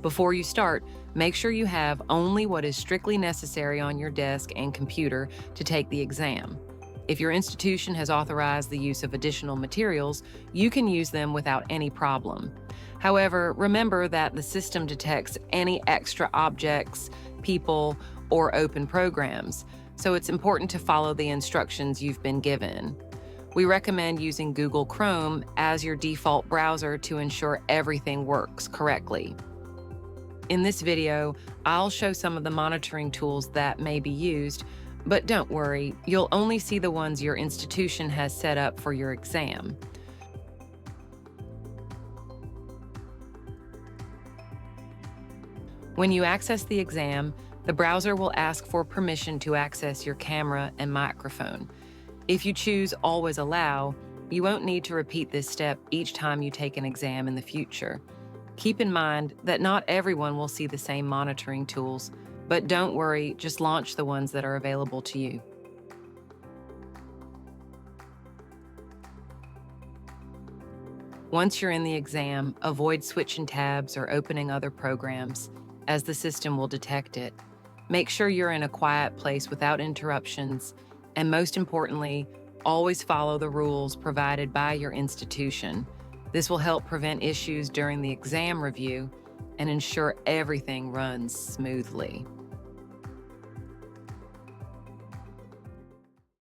Before you start, make sure you have only what is strictly necessary on your desk and computer to take the exam. If your institution has authorized the use of additional materials, you can use them without any problem. However, remember that the system detects any extra objects, people, or open programs, so it's important to follow the instructions you've been given. We recommend using Google Chrome as your default browser to ensure everything works correctly. In this video, I'll show some of the monitoring tools that may be used, but don't worry, you'll only see the ones your institution has set up for your exam. When you access the exam, the browser will ask for permission to access your camera and microphone. If you choose Always Allow, you won't need to repeat this step each time you take an exam in the future. Keep in mind that not everyone will see the same monitoring tools, but don't worry, just launch the ones that are available to you. Once you're in the exam, avoid switching tabs or opening other programs, as the system will detect it. Make sure you're in a quiet place without interruptions, and most importantly, always follow the rules provided by your institution. This will help prevent issues during the exam review and ensure everything runs smoothly.